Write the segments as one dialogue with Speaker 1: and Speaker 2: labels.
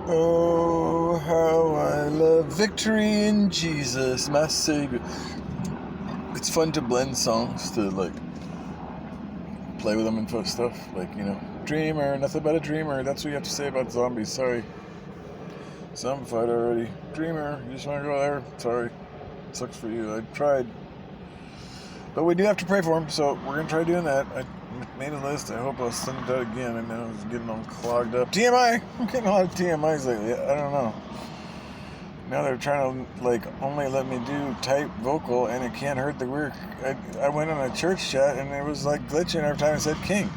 Speaker 1: Oh, how I love victory in Jesus, my Savior. It's fun to blend songs to, like, play with them and stuff. Like, Dreamer, nothing but a dreamer. That's what you have to say about zombies. Sorry. Zombified already. Dreamer, you just want to go there? Sorry. Sucks for you. I tried. But we do have to pray for him, so we're going to try doing that. I made a list. I hope I'll send it out again. I know it's getting all clogged up. TMI! I'm getting a lot of TMIs lately. I don't know. Now they're trying to, only let me do type vocal, and it can't hurt the work. I went on a church chat, and it was, glitching every time I said king.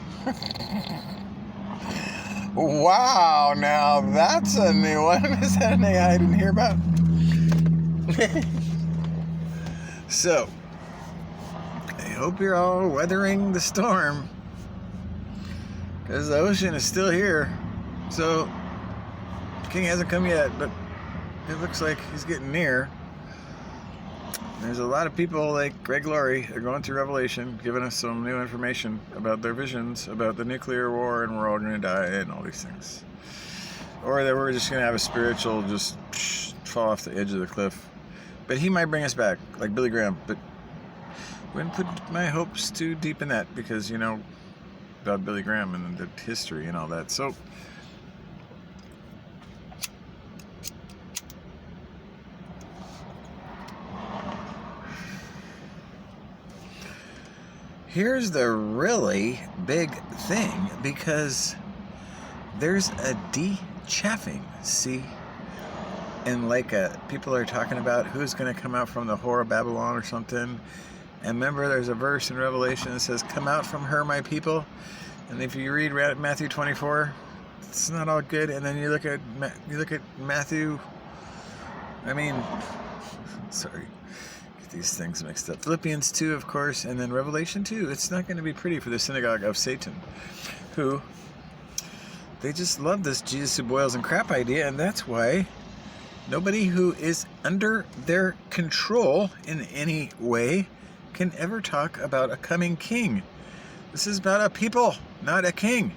Speaker 1: Wow, now that's a new one. Is that an AI I didn't hear about? So, I hope you're all weathering the storm, because the ocean is still here. So, King hasn't come yet, but it looks like he's getting near. There's a lot of people like Greg Laurie. They're going through Revelation, giving us some new information about their visions, about the nuclear war, and we're all going to die, and all these things. Or that we're just going to have a spiritual just fall off the edge of the cliff. But he might bring us back, like Billy Graham. But I wouldn't put my hopes too deep in that, because, about Billy Graham and the history and all that. So, here's the really big thing, because there's a de-chaffing, see? And people are talking about who's going to come out from the whore of Babylon or something. And remember, there's a verse in Revelation that says, "Come out from her, my people." And if you read Matthew 24, it's not all good. And then you look at Matthew. Sorry, get these things mixed up. Philippians 2, of course, and then Revelation 2. It's not going to be pretty for the synagogue of Satan, who they just love this Jesus who boils and crap idea, and that's why nobody who is under their control in any way can ever talk about a coming king. This is about a people, not a king.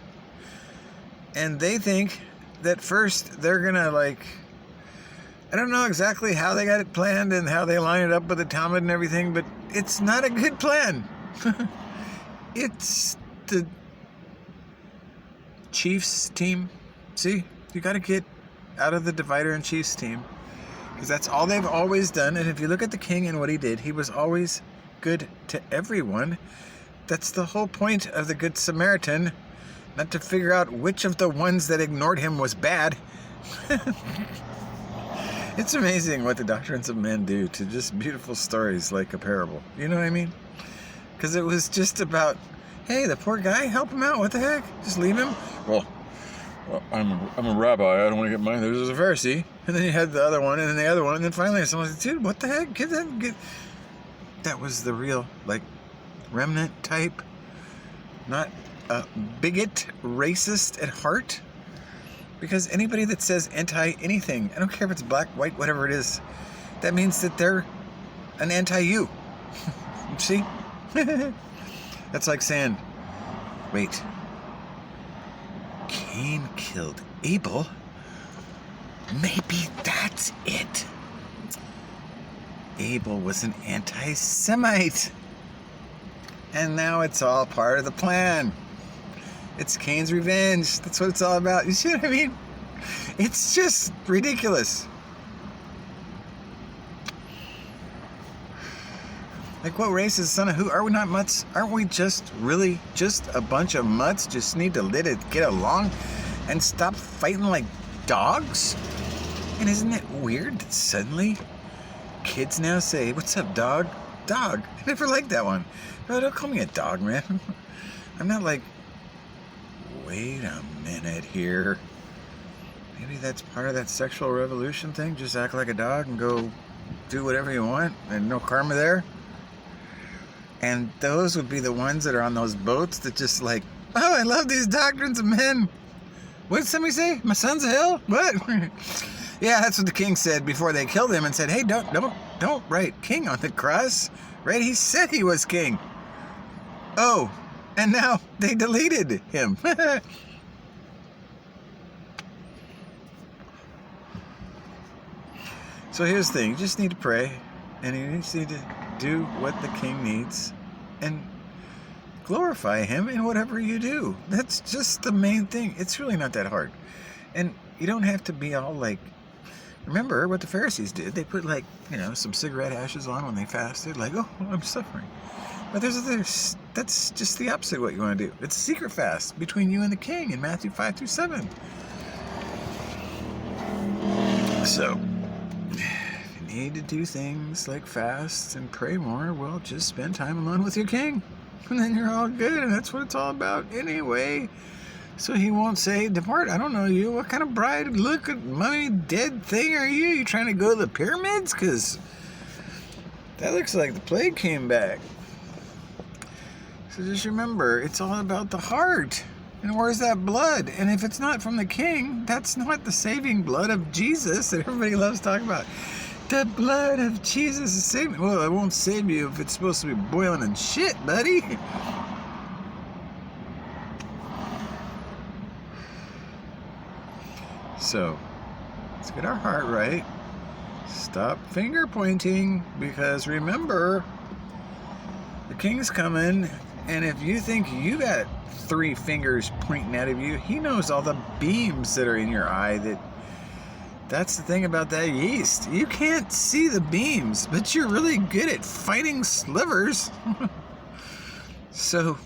Speaker 1: And they think that first they're gonna I don't know exactly how they got it planned and how they line it up with the Talmud and everything, but it's not a good plan. It's the Chiefs team. See, you got to get out of the divider and Chiefs team, because that's all they've always done. And if you look at the king and what he did, he was always good to everyone. That's the whole point of the Good Samaritan, not to figure out which of the ones that ignored him was bad. It's amazing what the doctrines of men do to just beautiful stories like a parable. You know what I mean? Because it was just about, hey, the poor guy, help him out. What the heck? Just leave him? Well, I'm a rabbi. I don't want to get mine. There's a Pharisee. And then you had the other one, and then the other one, and then finally someone's like, dude, what the heck? Get that. That was the real, remnant type. Not a bigot, racist at heart. Because anybody that says anti-anything, I don't care if it's black, white, whatever it is, that means that they're an anti-you. See? That's like saying, wait, Cain killed Abel? Maybe that's it. Abel was an anti-Semite. And now it's all part of the plan. It's Cain's revenge. That's what it's all about. You see what I mean? It's just ridiculous. What race is son of who? Are we not mutts? Aren't we just a bunch of mutts? Just need to let it get along and stop fighting like dogs? And isn't it weird that suddenly kids now say, "What's up, dog?" Dog. I never liked that one. No, don't call me a dog, man. I'm not wait a minute here. Maybe that's part of that sexual revolution thing. Just act like a dog and go do whatever you want and no karma there. And those would be the ones that are on those boats that just oh, I love these doctrines of men. What did somebody say? My son's a hill? What? Yeah, that's what the king said before they killed him, and said, hey, don't write king on the cross. Right? He said he was king. Oh, and now they deleted him. So here's the thing. You just need to pray, and you just need to do what the king needs, and glorify him in whatever you do. That's just the main thing. It's really not that hard. And you don't have to be all like, remember what the Pharisees did? They put like, some cigarette ashes on when they fasted, like, oh, I'm suffering. But that's just the opposite of what you want to do. It's a secret fast between you and the king in Matthew 5-7. So, if you need to do things like fast and pray more, well, just spend time alone with your king. And then you're all good, and that's what it's all about anyway. So he won't say, depart, I don't know you. What kind of bride, look at mummy dead thing are you? You trying to go to the pyramids? Because that looks like the plague came back. So just remember, it's all about the heart. And where's that blood? And if it's not from the king, that's not the saving blood of Jesus that everybody loves talking about. The blood of Jesus is saving. Well, it won't save you if it's supposed to be boiling in shit, buddy. So, let's get our heart right. Stop finger pointing, because remember, the king's coming, and if you think you got 3 fingers pointing out of you, he knows all the beams that are in your eye. That's the thing about that yeast. You can't see the beams, but you're really good at fighting slivers. So,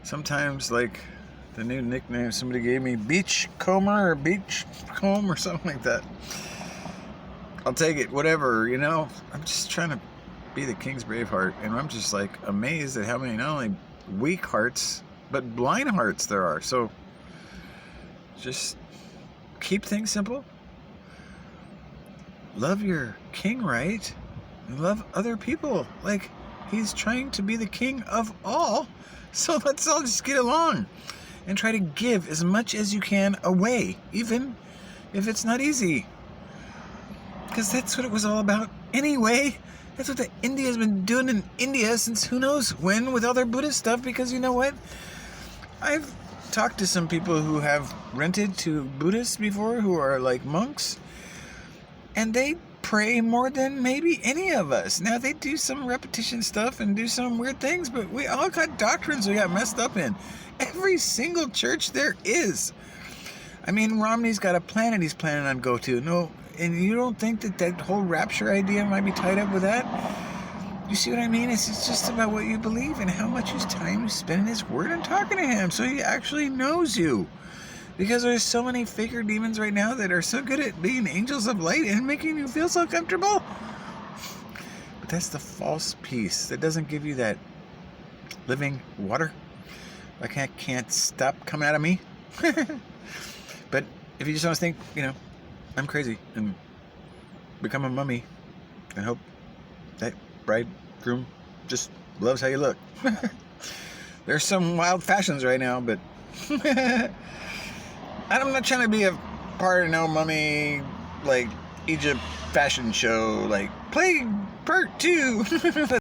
Speaker 1: sometimes, like the new nickname somebody gave me, beachcomber or beachcomb or something like that. I'll take it, whatever, I'm just trying to be the king's brave heart, and I'm just like amazed at how many not only weak hearts, but blind hearts there are. So, just keep things simple. Love your king right, and love other people. Like, he's trying to be the king of all, so let's all just get along and try to give as much as you can away, even if it's not easy. Because that's what it was all about anyway. That's what the India's been doing in India since who knows when with all their Buddhist stuff, because you know what? I've talked to some people who have rented to Buddhists before, who are like monks, and they pray more than maybe any of us. Now, they do some repetition stuff and do some weird things, but we all got doctrines we got messed up in. Every single church there is. I mean, Romney's got a planet he's planning on go to. No, and you don't think that whole rapture idea might be tied up with that? You see what I mean? It's just about what you believe and how much time you spend in his word and talking to him, so he actually knows you. Because there's so many faker demons right now that are so good at being angels of light and making you feel so comfortable. But that's the false peace that doesn't give you that living water. Like, I can't stop coming out of me. But if you just want to think, I'm crazy and become a mummy and hope that bridegroom just loves how you look. There's some wild fashions right now, but I'm not trying to be a part of no mummy, like, Egypt fashion show, like, Plague Part 2.